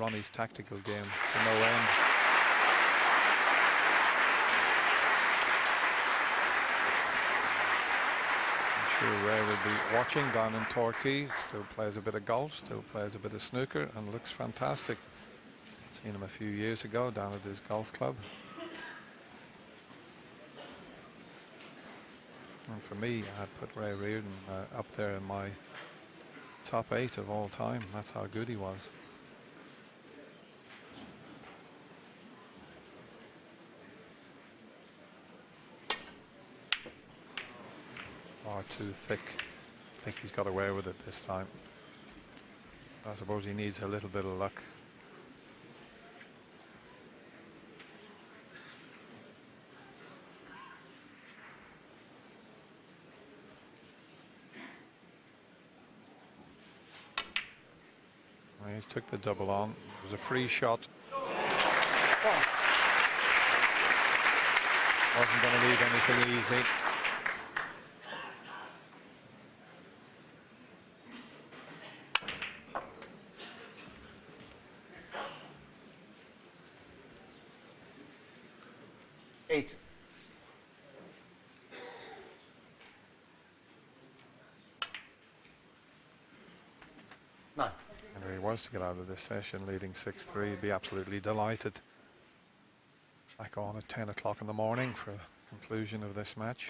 Ronnie's tactical game to no end. I'm sure Ray will be watching down in Torquay. Still plays a bit of golf, still plays a bit of snooker, and looks fantastic. Seen him a few years ago down at his golf club. And for me, I'd put Ray Reardon up there in my top 8 of all time. That's how good he was. Far too thick. I think he's got away with it this time. I suppose he needs a little bit of luck. He's took the double on. It was a free shot. Wasn't going to leave anything easy. Eight. Nine. And if he was to get out of this session leading 6-3, he'd be absolutely delighted. Back on at 10 o'clock in the morning for the conclusion of this match.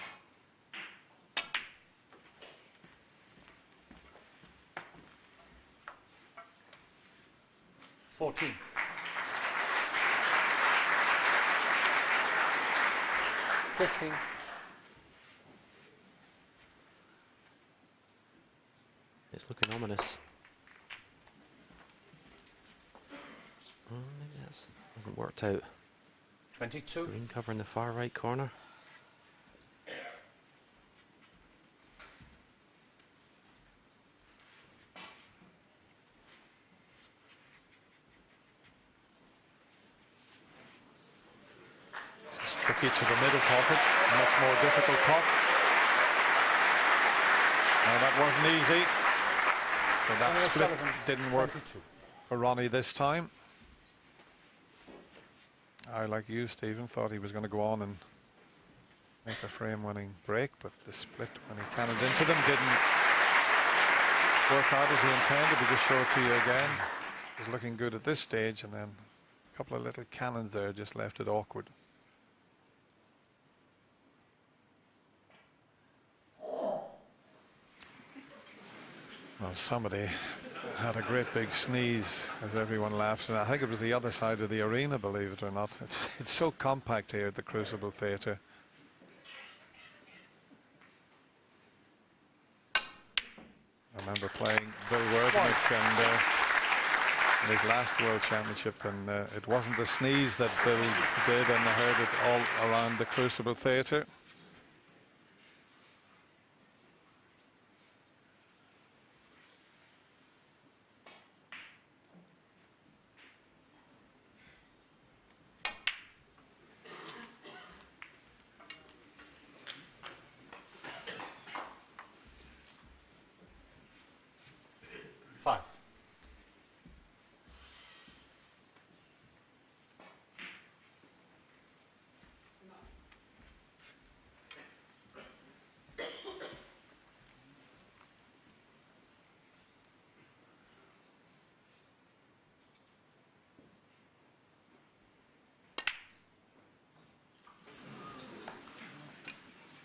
$14. $15. It's looking ominous. Oh, maybe that hasn't worked out. 22. Green cover in the far right corner. This is tricky to the middle pocket. A much more difficult putt. No, that wasn't easy. So that split didn't work for Ronnie this time. I, like you, Stephen, thought he was going to go on and make a frame-winning break, but the split when he cannoned into them didn't work out as he intended. We just show it to you again. It was looking good at this stage, and then a couple of little cannons there just left it awkward. Well, somebody had a great big sneeze as everyone laughs, and I think it was the other side of the arena, believe it or not. It's so compact here at the Crucible Theatre. I remember playing Bill Werdnick and in his last World Championship, and it wasn't a sneeze that Bill did, and I heard it all around the Crucible Theatre.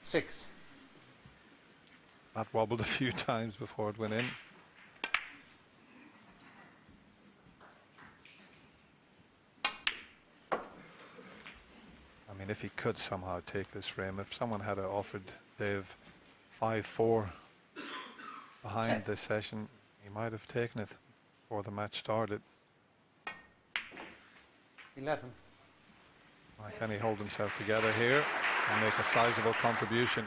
Six. That wobbled a few times before it went in. I mean, if he could somehow take this frame, if someone had offered Dave 5-4 behind this session, he might have taken it before the match started. 11. Why can he hold himself together here and make a sizable contribution?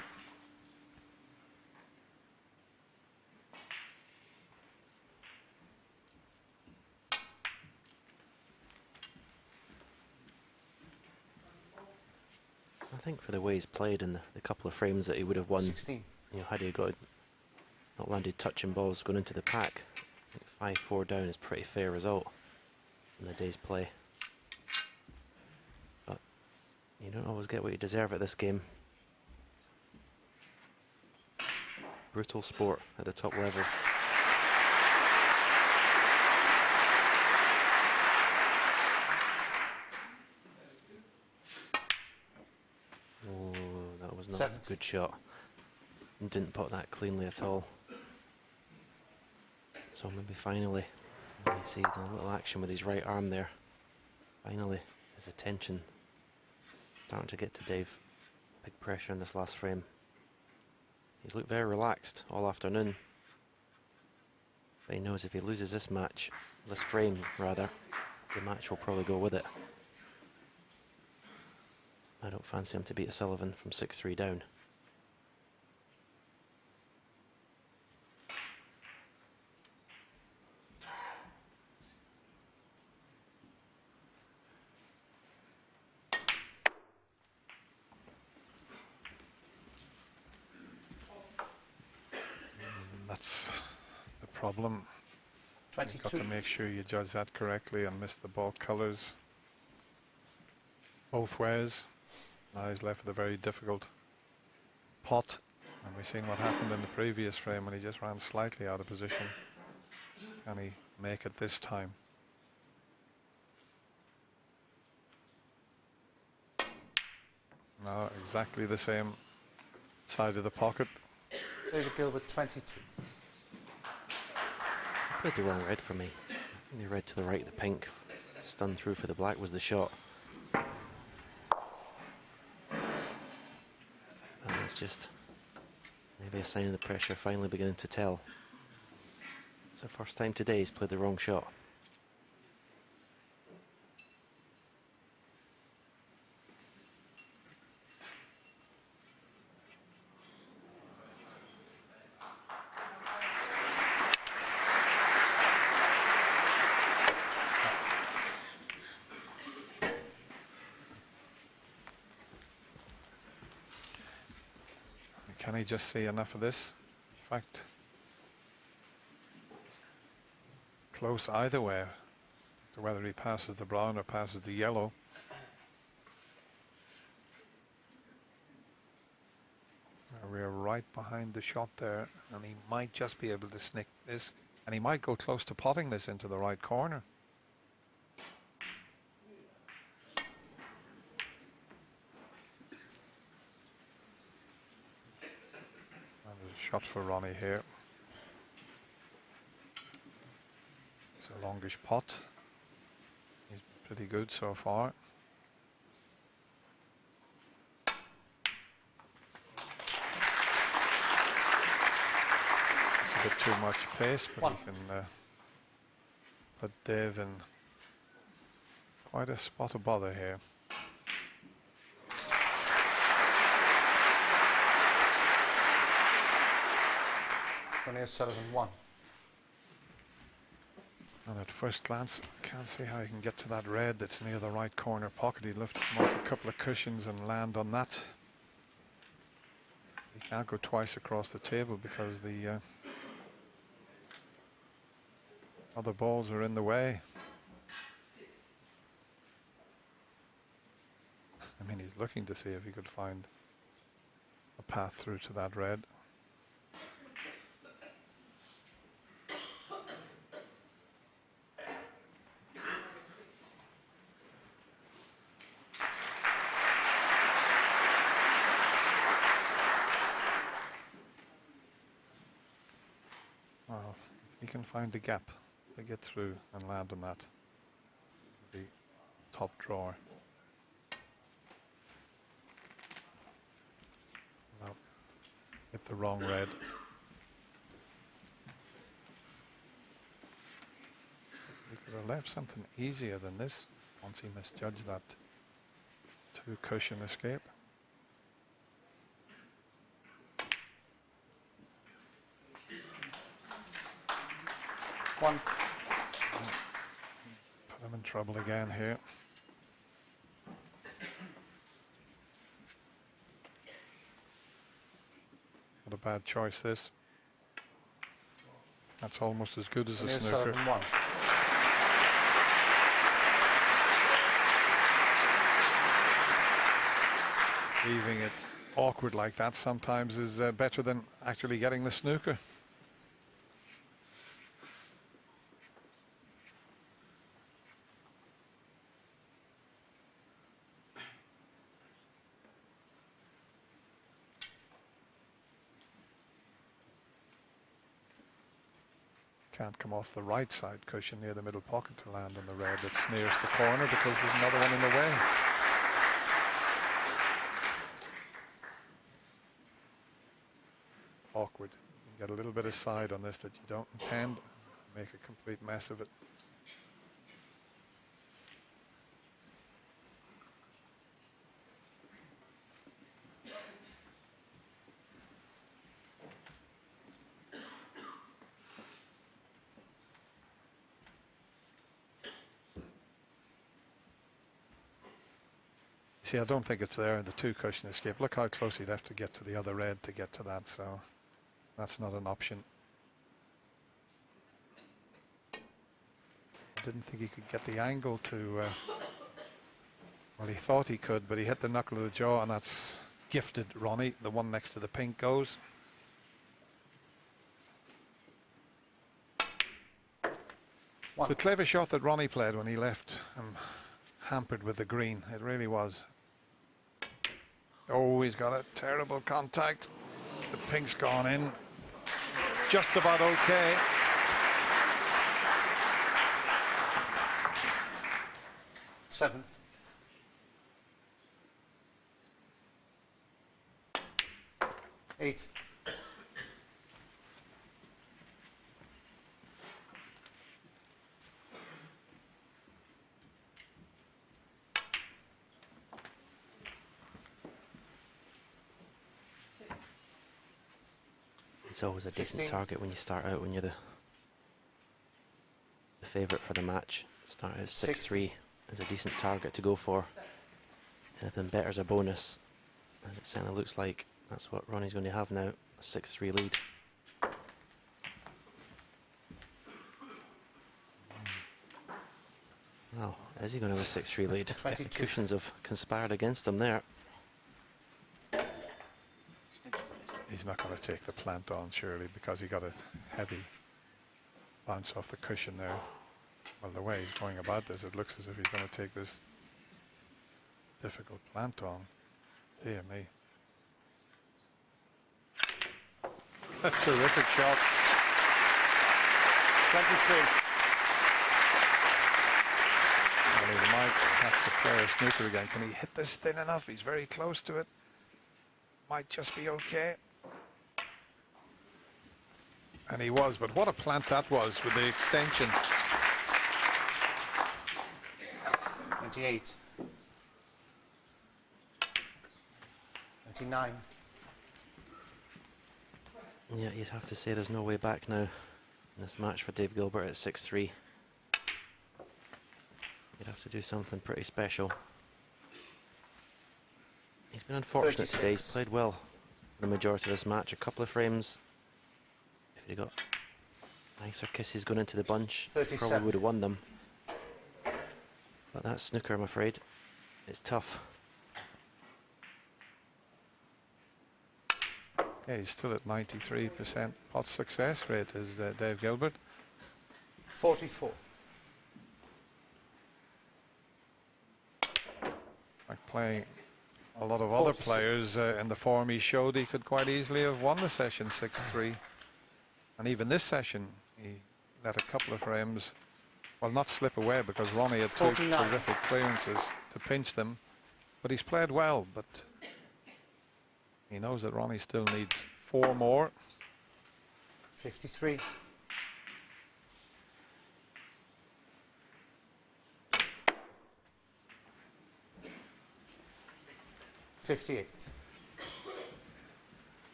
I think for the way he's played and the couple of frames that he would have won, 16. You know, had he not landed touching balls going into the pack, I think 5-4 down is a pretty fair result. in the day's play. But you don't always get what you deserve at this game. Brutal sport at the top level. Oh, that was not 70. a good shot. And didn't put that cleanly at all. So maybe finally, you see a little action with his right arm there. Finally, his attention starting to get to Dave. Big pressure in this last frame. He's looked very relaxed all afternoon. But he knows if he loses this match, this frame rather, the match will probably go with it. I don't fancy him to beat O'Sullivan from 6-3 down. That's the problem. 22. You've got to make sure you judge that correctly and miss the ball colours both ways. Now he's left with a very difficult pot, and we've seen what happened in the previous frame when he just ran slightly out of position. Can he make it this time? No, exactly the same side of the pocket. David Gilbert, 22. Played the wrong red for me. I think the red to the right, the pink, stunned through for the black was the shot. And it's just maybe a sign of the pressure finally beginning to tell. It's the first time today he's played the wrong shot. Can he just see enough of this? In fact, close either way, as to whether he passes the brown or passes the yellow. We're right behind the shot there, and he might just be able to snick this, and he might go close to potting this into the right corner. Shot for Ronnie here. It's a longish pot. He's pretty good so far. It's a bit too much pace, but he can put Dave in quite a spot of bother here. Ronnie O'Sullivan, 1. And at first glance, I can't see how he can get to that red that's near the right corner pocket. He'd lift him off a couple of cushions and land on that. He can't go twice across the table because the other balls are in the way. I mean, he's looking to see if he could find a path through to that red. Well, if he can find a gap to get through and land on that, the top drawer. No, hit the wrong red. He could have left something easier than this once he misjudged that two cushion escape. One. Put him in trouble again here. What a bad choice this. That's almost as good as a Ronnie snooker. O'Sullivan, 1. leaving it awkward like that sometimes is better than actually getting the snooker. Can't come off the right side cushion near the middle pocket to land on the red that's nearest the corner because there's another one in the way. Awkward. You can get a little bit of side on this that you don't intend. Make a complete mess of it. See, I don't think it's there. The two cushion escape. Look how close he'd have to get to the other red to get to that. So that's not an option. I didn't think he could get the angle to. Well, he thought he could, but he hit the knuckle of the jaw, and that's gifted Ronnie. The one next to the pink goes. It's a clever shot that Ronnie played when he left hampered with the green. It really was. Oh, he's got a terrible contact. The pink's gone in. Just about okay. Seven. Eight. It's always a decent target when you start out, when you're the favourite for the match. Start at 6-3 is a decent target to go for. Anything better is a bonus. And it certainly looks like that's what Ronnie's going to have now, a 6-3 lead. Well, is he going to have a 6-3 lead? The cushions have conspired against him there. He's not going to take the plant on, surely, because he got a heavy bounce off the cushion there. Well, the way he's going about this, it looks as if he's going to take this difficult plant on. Dear me. A terrific shot. 23. Well, he might have to play a snooker again. Can he hit this thin enough? He's very close to it. Might just be okay. And he was, but what a plant that was with the extension. 28. 29. Yeah, you'd have to say there's no way back now in this match for Dave Gilbert at 6-3. You'd have to do something pretty special. He's been unfortunate 36. today. He's played well the majority of this match. A couple of frames. If he'd got nicer kisses going into the bunch, 37. probably would have won them. But that snooker, I'm afraid, it's tough. Yeah, he's still at 93% pot success rate, is Dave Gilbert. 44. Like playing a lot of other 46. players in the form he showed, he could quite easily have won the session 6-3. And even this session, he let a couple of frames, well, not slip away because Ronnie had 49. two terrific clearances to pinch them. But he's played well, but he knows that Ronnie still needs 4 more. 53. 58.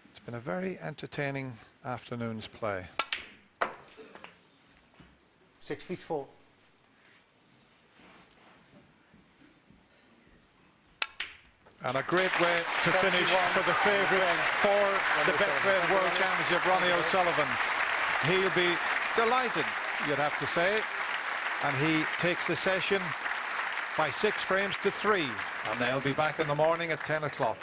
It's been a very entertaining afternoon's play. 64. And a great way to finish 71. for the favourite for the Betfred World Championship, Ronnie O'Sullivan. He'll be delighted, you'd have to say. And he takes the session by 6 frames to 3. And they'll be back in the morning at 10 o'clock.